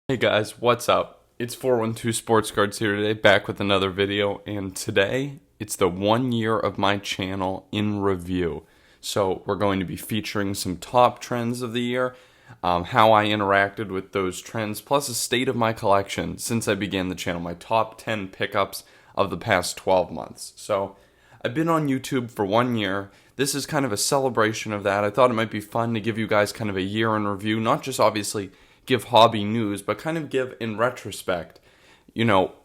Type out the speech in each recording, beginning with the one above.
Hey guys, what's up? It's 412 Sports Cards here today, back with another video, and today it's the 1 year of my channel in review. So we're going to be featuring some top trends of the year, how I interacted with those trends, plus a state of my collection since I began the channel, my top 10 pickups of the past 12 months. So I've been on YouTube for 1 year. This is kind of a celebration of that. I thought it might be fun to give you guys kind of a year in review, not just obviously give hobby news, but kind of give in retrospect,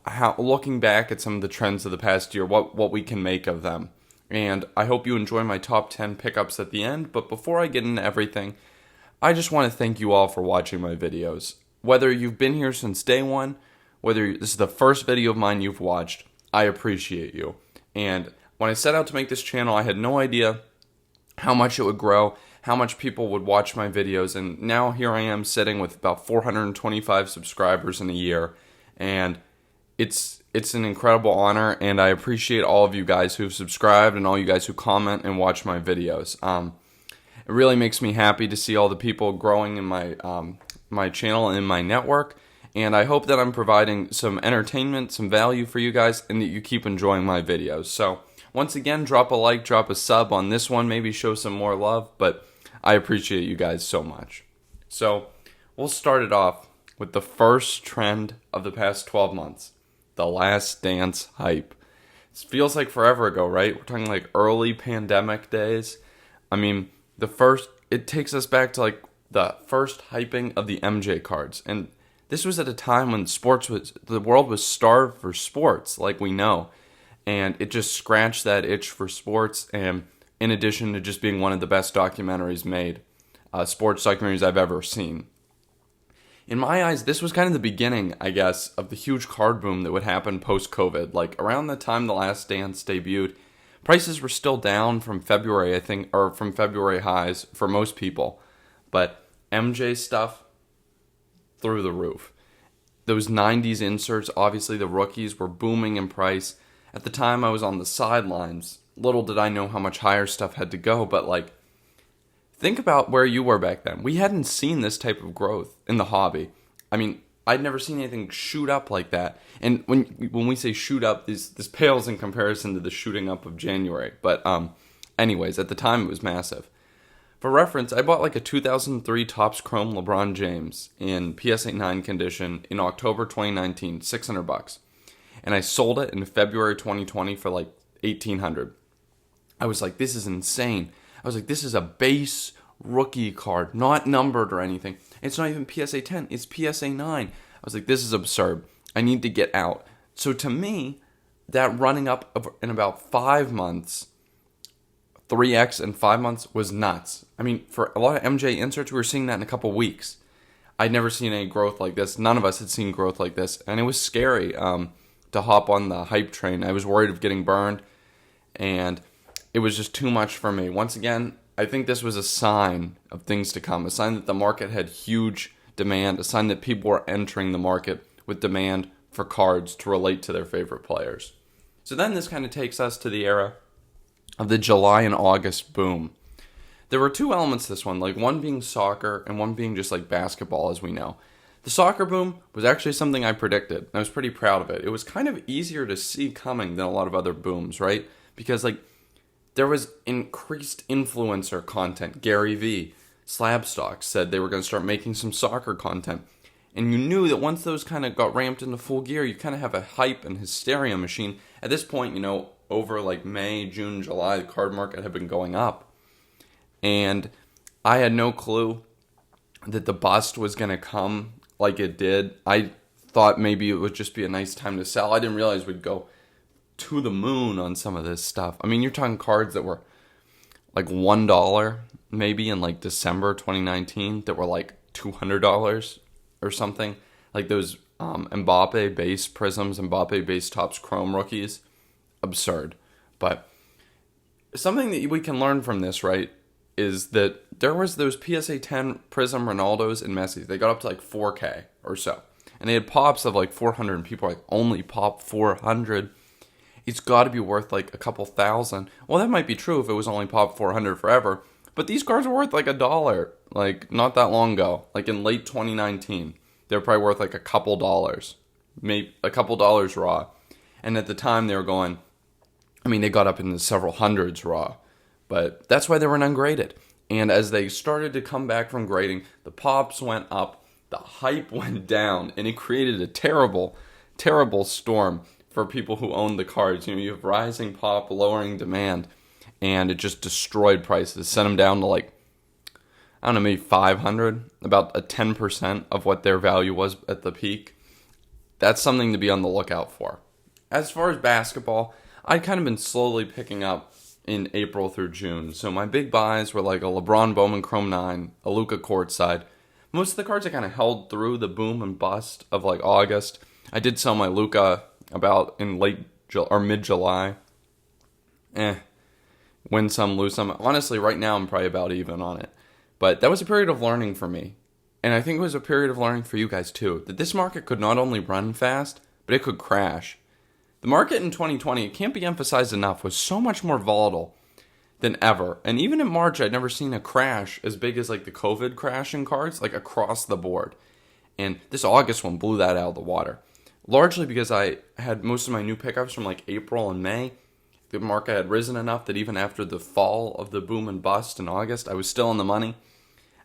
how looking back at some of the trends of the past year, what we can make of them. And I hope you enjoy my top 10 pickups at the end, but before I get into everything, I just want to thank you all for watching my videos. Whether you've been here since day one, whether this is the first video of mine you've watched, I appreciate you. And when I set out to make this channel, I had no idea how much it would grow, how much people would watch my videos, and now here I am sitting with about 425 subscribers in a year, and it's an incredible honor, and I appreciate all of you guys who've subscribed and all you guys who comment and watch my videos. It really makes me happy to see all the people growing in my channel and in my network, and I hope that I'm providing some entertainment, some value for you guys, and that you keep enjoying my videos. So once again, drop a like, drop a sub on this one, maybe show some more love, but I appreciate you guys so much. So we'll start it off with the first trend of the past 12 months, the Last Dance hype. It feels like forever ago, right? We're talking like early pandemic days. I mean, it takes us back to like the first hyping of the MJ cards. And this was at a time when the world was starved for sports, like we know. And it just scratched that itch for sports, and in addition to just being one of the best documentaries made, sports documentaries I've ever seen. In my eyes, this was kind of the beginning, I guess, of the huge card boom that would happen post-COVID. Like, around the time The Last Dance debuted, prices were still down from February, I think, or from February highs for most people. But MJ stuff, through the roof. Those 90s inserts, obviously the rookies, were booming in price. At the time, I was on the sidelines. Little did I know how much higher stuff had to go, but like, think about where you were back then. We hadn't seen this type of growth in the hobby. I mean, I'd never seen anything shoot up like that. And when we say shoot up, this pales in comparison to the shooting up of January. But anyways, at the time, it was massive. For reference, I bought like a 2003 Topps Chrome LeBron James in PSA 9 condition in October 2019, $600. And I sold it in February 2020 for like $1,800. I was like, this is insane. I was like, this is a base rookie card, not numbered or anything. It's not even PSA 10, it's PSA 9. I was like, this is absurd. I need to get out. So to me, that running up in about 5 months, 3x in 5 months was nuts. I mean, for a lot of MJ inserts, we were seeing that in a couple weeks. I'd never seen any growth like this. None of us had seen growth like this. And it was scary to hop on the hype train. I was worried of getting burned, and it was just too much for me. Once again, I think this was a sign of things to come, a sign that the market had huge demand, a sign that people were entering the market with demand for cards to relate to their favorite players. So then this kind of takes us to the era of the July and August boom. There were two elements to this one, like one being soccer and one being just like basketball, as we know. The soccer boom was actually something I predicted. I was pretty proud of it. It was kind of easier to see coming than a lot of other booms, right? Because like there was increased influencer content. Gary V, Slabstock said they were going to start making some soccer content. And you knew that once those kind of got ramped into full gear, you kind of have a hype and hysteria machine. At this point, over like May, June, July, the card market had been going up. And I had no clue that the bust was going to come like it did. I thought maybe it would just be a nice time to sell. I didn't realize we'd go to the moon on some of this stuff. I mean, you're talking cards that were like $1 maybe in like December 2019 that were like $200 or something. Like those Mbappe base prisms, Mbappe base Topps Chrome rookies. Absurd. But something that we can learn from this, right, is that there was those PSA 10 Prism Ronaldos and Messis. They got up to like 4K or so. And they had pops of like 400, and people are like, only pop 400? It's got to be worth like a couple thousand. Well, that might be true if it was only pop 400 forever. But these cards were worth like $1, like not that long ago, like in late 2019. they're probably worth like a couple dollars, maybe a couple dollars raw. And at the time they were going, I mean, they got up into several hundreds raw, but that's why they were ungraded. And as they started to come back from grading, the pops went up, the hype went down, and it created a terrible, terrible storm for people who owned the cards. You know, you have rising pop, lowering demand, and it just destroyed prices, sent them down to like, I don't know, maybe 500, about a 10% of what their value was at the peak. That's something to be on the lookout for. As far as basketball, I'd kind of been slowly picking up in April through June. So my big buys were like a LeBron Bowman Chrome 9, a Luka courtside. Most of the cards I kind of held through the boom and bust of like August. I did sell my Luka about in mid-July. Win some, lose some. Honestly, right now I'm probably about even on it. But that was a period of learning for me. And I think it was a period of learning for you guys too. That this market could not only run fast, but it could crash. The market in 2020, it can't be emphasized enough, was so much more volatile than ever. And even in March, I'd never seen a crash as big as like the COVID crash in cards, like across the board. And this August one blew that out of the water. Largely because I had most of my new pickups from like April and May. The market had risen enough that even after the fall of the boom and bust in August, I was still in the money.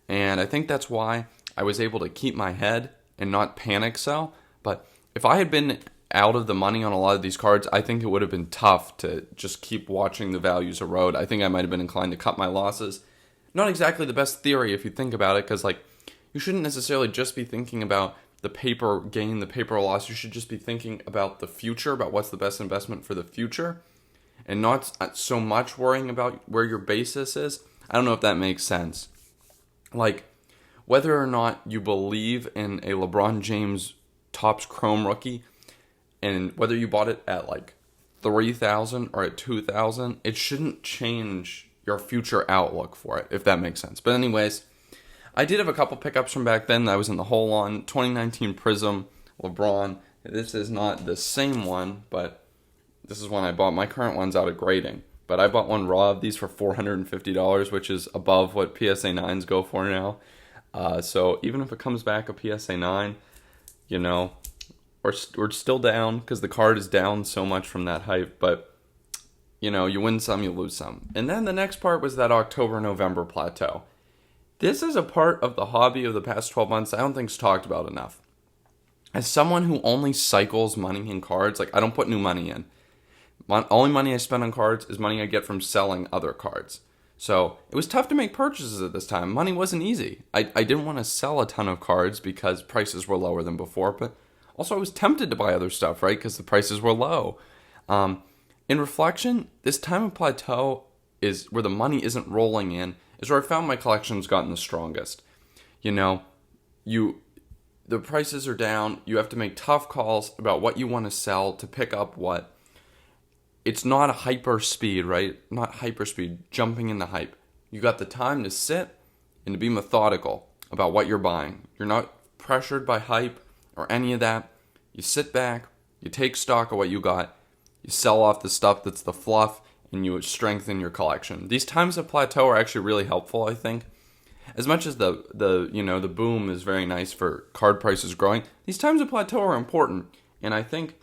And I think that's why I was able to keep my head and not panic sell. But if I had been out of the money on a lot of these cards, I think it would have been tough to just keep watching the values erode. I think I might have been inclined to cut my losses. Not exactly the best theory if you think about it, because like you shouldn't necessarily just be thinking about the paper gain, the paper loss. You should just be thinking about the future, about what's the best investment for the future, and not so much worrying about where your basis is. I don't know if that makes sense. Like, whether or not you believe in a LeBron James Topps Chrome rookie, and whether you bought it at like 3,000 or at 2,000, it shouldn't change your future outlook for it, if that makes sense. But anyways, I did have a couple pickups from back then that I was in the hole on. 2019 Prism, LeBron. This is not the same one, but this is one I bought. My current one's out of grading. But I bought one raw of these for $450, which is above what PSA 9s go for now. So even if it comes back a PSA 9, you know, we're still down because the card is down so much from that hype. But, you know, you win some, you lose some. And then the next part was that October-November plateau. This is a part of the hobby of the past 12 months I don't think is talked about enough. As someone who only cycles money in cards, like I don't put new money in. Only money I spend on cards is money I get from selling other cards. So it was tough to make purchases at this time. Money wasn't easy. I didn't want to sell a ton of cards because prices were lower than before, but also I was tempted to buy other stuff, right? Because the prices were low. In reflection, this time of plateau is where the money isn't rolling in, is where I found my collection's gotten the strongest. You know, the prices are down. You have to make tough calls about what you want to sell to pick up what. It's not a hyper speed, right? Not hyper speed, jumping in the hype. You got the time to sit and to be methodical about what you're buying. You're not pressured by hype or any of that. You sit back, you take stock of what you got, you sell off the stuff that's the fluff, and you strengthen your collection. These times of plateau are actually really helpful, I think. As much as the boom is very nice for card prices growing, these times of plateau are important. And I think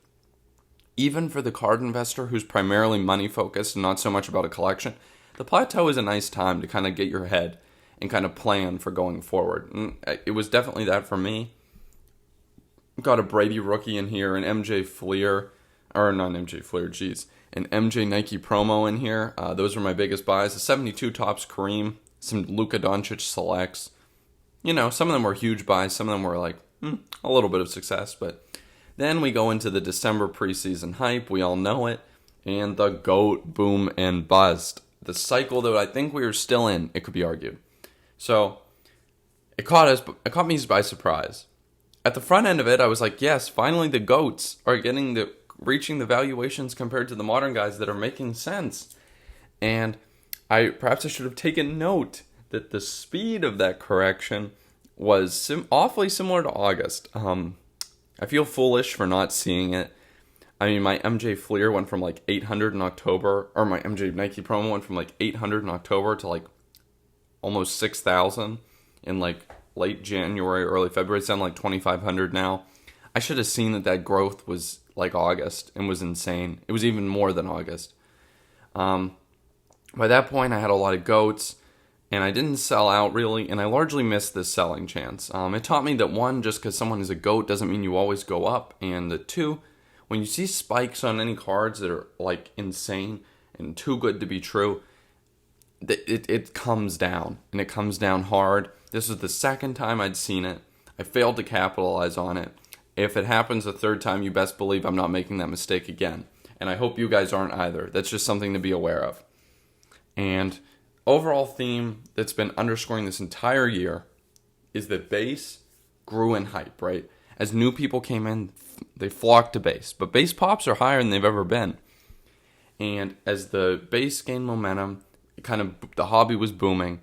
even for the card investor who's primarily money focused and not so much about a collection, the plateau is a nice time to kind of get your head and kind of plan for going forward. And it was definitely that for me. Got a Brady rookie in here, an MJ Fleer, or not an MJ Fleer, an MJ Nike promo in here. Those were my biggest buys. A 72 Topps Kareem, some Luka Doncic selects. You know, some of them were huge buys. Some of them were like a little bit of success, but then we go into the December preseason hype. We all know it. And the GOAT boom and bust. The cycle that I think we were still in, it could be argued. So it caught me by surprise. At the front end of it, I was like, yes, finally the GOATs are reaching the valuations compared to the modern guys that are making sense. And perhaps I should have taken note that the speed of that correction was awfully similar to August. I feel foolish for not seeing it. I mean, my MJ Fleer went from like 800 in October, or my MJ Nike promo went from like 800 in October to like almost 6,000 in like late January, early February. It's down like 2,500 now. I should have seen that growth was like August and was insane. It was even more than August. By that point, I had a lot of goats, and I didn't sell out really, and I largely missed this selling chance. It taught me that one, just because someone is a goat doesn't mean you always go up, and that two, when you see spikes on any cards that are like insane and too good to be true, it comes down, and it comes down hard. This is the second time I'd seen it. I failed to capitalize on it. If it happens a third time, you best believe I'm not making that mistake again. And I hope you guys aren't either. That's just something to be aware of. And overall theme that's been underscoring this entire year is that base grew in hype, right? As new people came in, they flocked to base. But base pops are higher than they've ever been. And as the base gained momentum, the hobby was booming.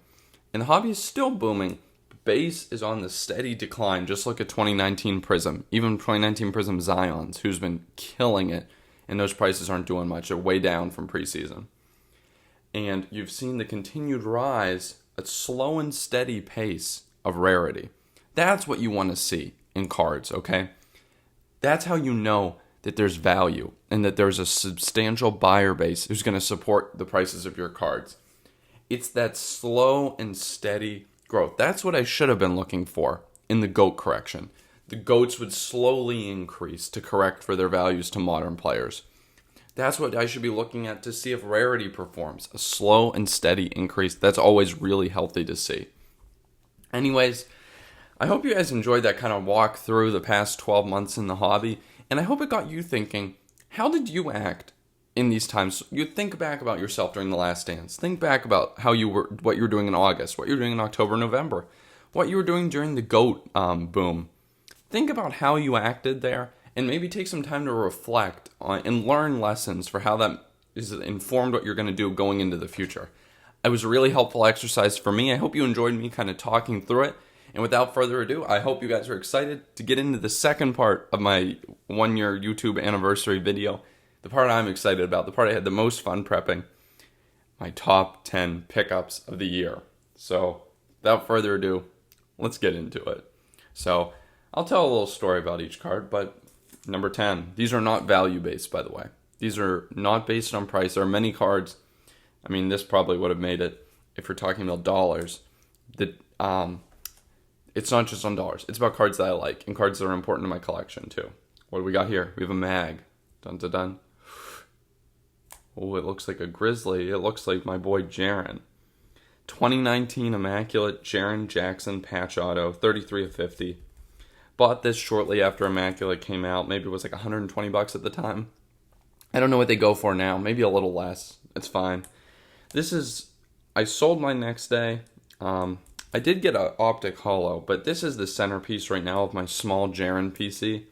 And the hobby is still booming. Base is on the steady decline. Just look at 2019 Prism. Even 2019 Prism Zions, who's been killing it. And those prices aren't doing much. They're way down from preseason. And you've seen the continued rise, a slow and steady pace of rarity. That's what you want to see in cards, okay? That's how you know that there's value and that there's a substantial buyer base who's going to support the prices of your cards. It's that slow and steady growth. That's what I should have been looking for in the GOAT correction. The GOATs would slowly increase to correct for their values to modern players. That's what I should be looking at to see if rarity performs. A slow and steady increase. That's always really healthy to see. Anyways, I hope you guys enjoyed that kind of walk through the past 12 months in the hobby. And I hope it got you thinking, how did you act in these times? You think back about yourself during the last dance. Think back about what you were doing in August, what you were doing in October, November, what you were doing during the GOAT boom. Think about how you acted there, and maybe take some time to reflect on and learn lessons for how that is informed what you're going to do going into the future. It was a really helpful exercise for me. I hope you enjoyed me kind of talking through it. And without further ado, I hope you guys are excited to get into the second part of my 1-year YouTube anniversary video. The part I'm excited about, the part I had the most fun prepping, my top 10 pickups of the year. So without further ado, let's get into it. So I'll tell a little story about each card, but number 10, these are not value-based, by the way. These are not based on price. There are many cards, I mean, this probably would have made it if you're talking about dollars, that it's not just on dollars. It's about cards that I like and cards that are important to my collection too. What do we got here? We have a mag. Dun dun dun. Oh, it looks like a Grizzly. It looks like my boy Jaron. 2019 Immaculate Jaron Jackson patch auto, 33 of 50. Bought this shortly after Immaculate came out. Maybe it was like $120 at the time. I don't know what they go for now. Maybe a little less. It's fine. I sold mine next day. I did get an optic holo, but this is the centerpiece right now of my small Jaron PC.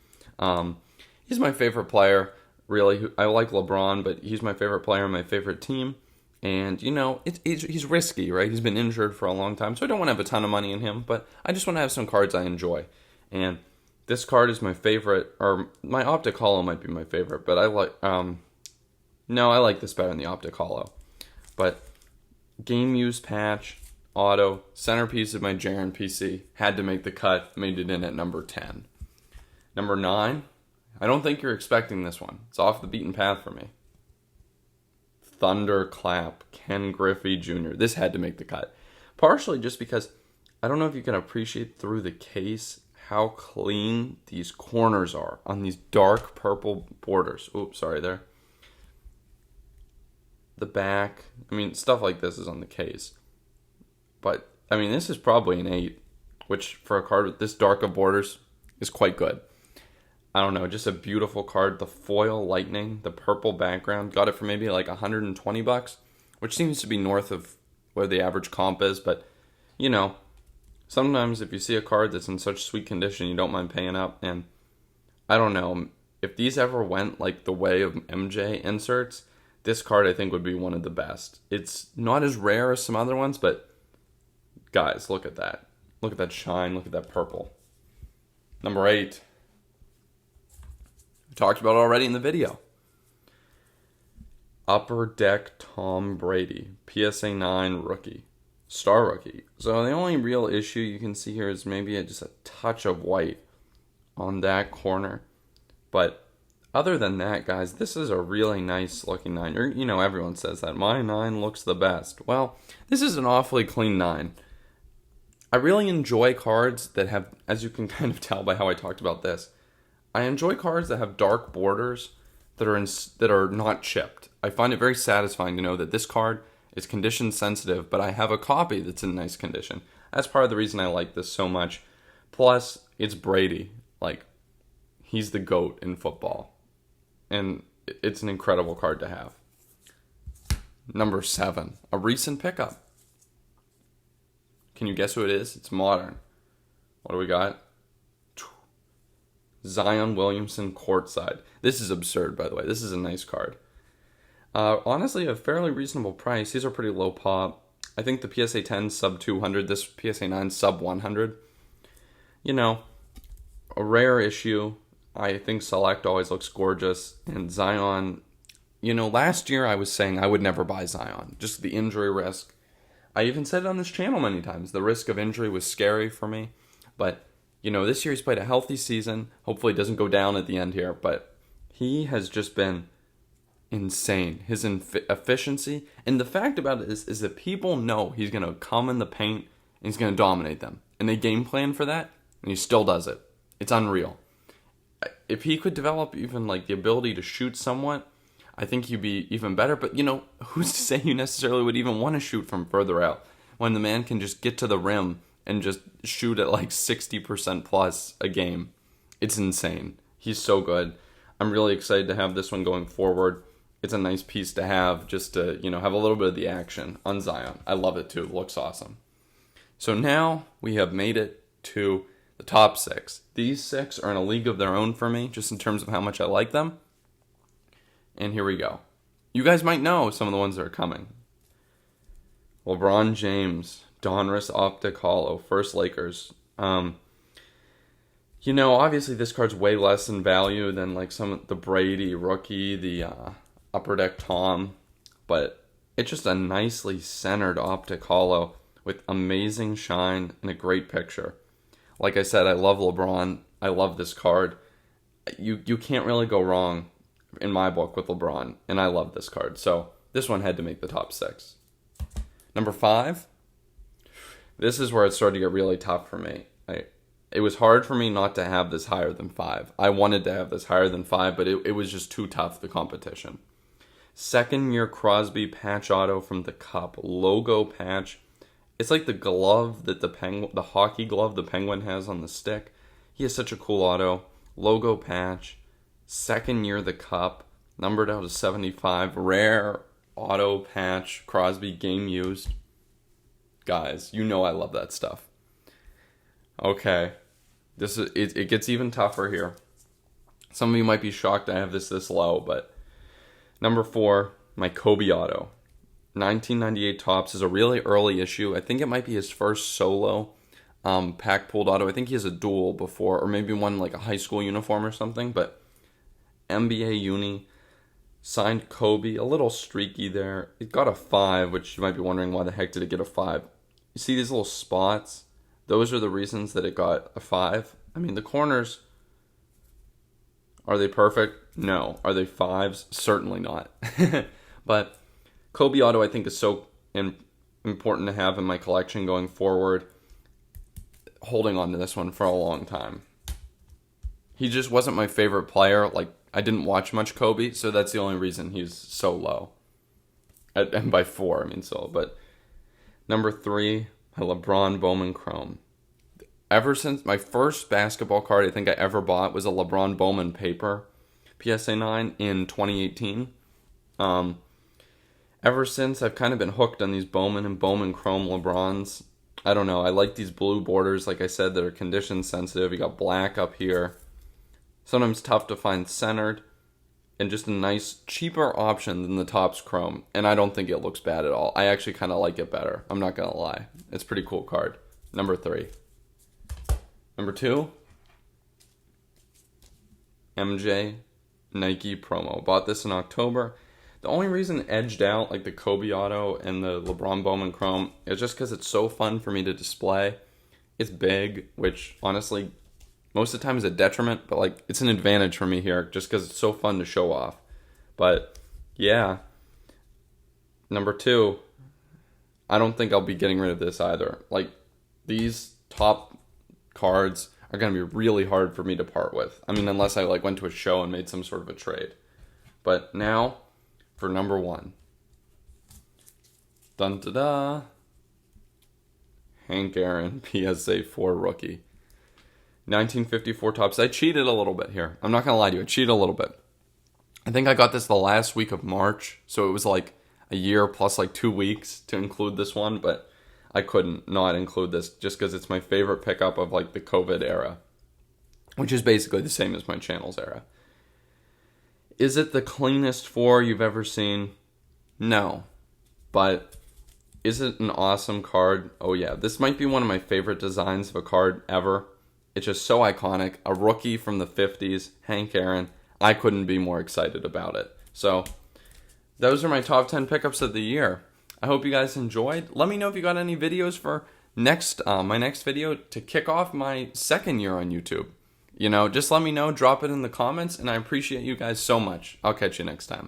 He's my favorite player, really. I like LeBron, but he's my favorite player on my favorite team. And, you know, he's risky, right? He's been injured for a long time, so I don't want to have a ton of money in him, but I just want to have some cards I enjoy. And this card is my favorite, or my optic holo might be my favorite, but I like this better than the optic holo. But game use patch, auto, centerpiece of my Jaron PC, had to make the cut, made it in at number 10. Number 9, I don't think you're expecting this one. It's off the beaten path for me. Thunderclap, Ken Griffey Jr. This had to make the cut. Partially just because I don't know if you can appreciate through the case how clean these corners are on these dark purple borders. Oops, sorry there. The back, I mean, stuff like this is on the case. But, I mean, this is probably an 8, which for a card with this dark of borders is quite good. I don't know, just a beautiful card. The foil lightning, the purple background. Got it for maybe like $120, which seems to be north of where the average comp is. But, you know, sometimes if you see a card that's in such sweet condition, you don't mind paying up. And I don't know, if these ever went like the way of MJ inserts, this card I think would be one of the best. It's not as rare as some other ones, but guys, look at that. Look at that shine. Look at that purple. Number 8. We talked about it already in the video. Upper Deck Tom Brady. PSA 9 rookie. Star rookie. So the only real issue you can see here is maybe just a touch of white on that corner. But other than that, guys, this is a really nice looking 9. Everyone says that. My 9 looks the best. Well, this is an awfully clean 9. I really enjoy cards that have, as you can kind of tell by how I talked about this, I enjoy cards that have dark borders that are not chipped. I find it very satisfying to know that this card is condition sensitive, but I have a copy that's in nice condition. That's part of the reason I like this so much. Plus, it's Brady. Like, he's the GOAT in football. And it's an incredible card to have. Number 7, a recent pickup. Can you guess who it is? It's modern. What do we got? Zion Williamson courtside. This is absurd, by the way. This is a nice card. Honestly, a fairly reasonable price. These are pretty low pop. I think the PSA 10 sub 200. This PSA 9 sub 100. A rare issue. I think Select always looks gorgeous. And Zion, last year I was saying I would never buy Zion. Just the injury risk. I even said it on this channel many times. The risk of injury was scary for me. But, this year he's played a healthy season. Hopefully it doesn't go down at the end here. But he has just been insane. His efficiency. And the fact about it is that people know he's going to come in the paint and he's going to dominate them. And they game plan for that. And he still does it. It's unreal. If he could develop even the ability to shoot somewhat, I think he'd be even better. But, who's to say you necessarily would even want to shoot from further out when the man can just get to the rim and just shoot at 60% plus a game? It's insane. He's so good. I'm really excited to have this one going forward. It's a nice piece to have just to, have a little bit of the action on Zion. I love it too. It looks awesome. So now we have made it to the top 6. These 6 are in a league of their own for me, just in terms of how much I like them. And here we go. You guys might know some of the ones that are coming. LeBron James, Donruss Optic Hollow, First Lakers. Obviously this card's way less in value than some of the Brady rookie, the Upper Deck Tom. But it's just a nicely centered Optic Hollow with amazing shine and a great picture. Like I said, I love LeBron. I love this card. You can't really go wrong in my book with LeBron, and I love this card. So this one had to make the top 6. Number 5. This is where it started to get really tough for me. It was hard for me not to have this higher than 5. I wanted to have this higher than 5, but it was just too tough, the competition. Second year Crosby patch auto from the Cup. Logo patch. It's like the glove that the hockey glove the Penguin has on the stick. He has such a cool auto. Logo patch. Second year the Cup. Numbered out of 75. Rare auto patch. Crosby game used. Guys, I love that stuff. Okay. It gets even tougher here. Some of you might be shocked I have this low, but number 4, my Kobe auto. 1998 Topps is a really early issue. I think it might be his first solo pack pulled auto. I think he has a dual before, or maybe one a high school uniform or something, but NBA uni, signed Kobe, a little streaky there. It got a 5, which you might be wondering why the heck did it get a 5. You see these little spots? Those are the reasons that it got a 5. I mean, the corners, are they perfect? No. Are they 5s? Certainly not. But Kobe auto, I think, is so important to have in my collection going forward. Holding on to this one for a long time. He just wasn't my favorite player. I didn't watch much Kobe, so that's the only reason he's so low. And by 4, But number 3, my LeBron Bowman Chrome. Ever since my first basketball card I think I ever bought was a LeBron Bowman paper, PSA 9 in 2018. Ever since, I've kind of been hooked on these Bowman and Bowman Chrome LeBrons. I don't know. I like these blue borders, like I said, that are condition sensitive. You got black up here. Sometimes tough to find centered. And just a nice, cheaper option than the Topps Chrome. And I don't think it looks bad at all. I actually kind of like it better. I'm not going to lie. It's a pretty cool card. Number 3. Number 2. MJ Nike promo. Bought this in October. The only reason it edged out like the Kobe Auto and the LeBron Bowman Chrome is just because it's so fun for me to display. It's big, which honestly most of the time is a detriment, but like it's an advantage for me here just because it's so fun to show off. But yeah, number 2, I don't think I'll be getting rid of this either. Like these top cards are going to be really hard for me to part with. I mean, unless I like went to a show and made some sort of a trade. But now for number 1. Dun da da. Hank Aaron, PSA 4 rookie. 1954 Topps. I cheated a little bit here. I'm not going to lie to you. I cheated a little bit. I think I got this the last week of March. So it was like a year plus like 2 weeks to include this one. But I couldn't not include this just because it's my favorite pickup of like the COVID era. Which is basically the same as my channel's era. Is it the cleanest 4 you've ever seen? No. But is it an awesome card? Oh yeah. This might be one of my favorite designs of a card ever. It's just so iconic. A rookie from the 50s, Hank Aaron. I couldn't be more excited about it. So, those are my top 10 pickups of the year. I hope you guys enjoyed. Let me know if you got any videos for my next video to kick off my second year on YouTube. You know, just let me know. Drop it in the comments, and I appreciate you guys so much. I'll catch you next time.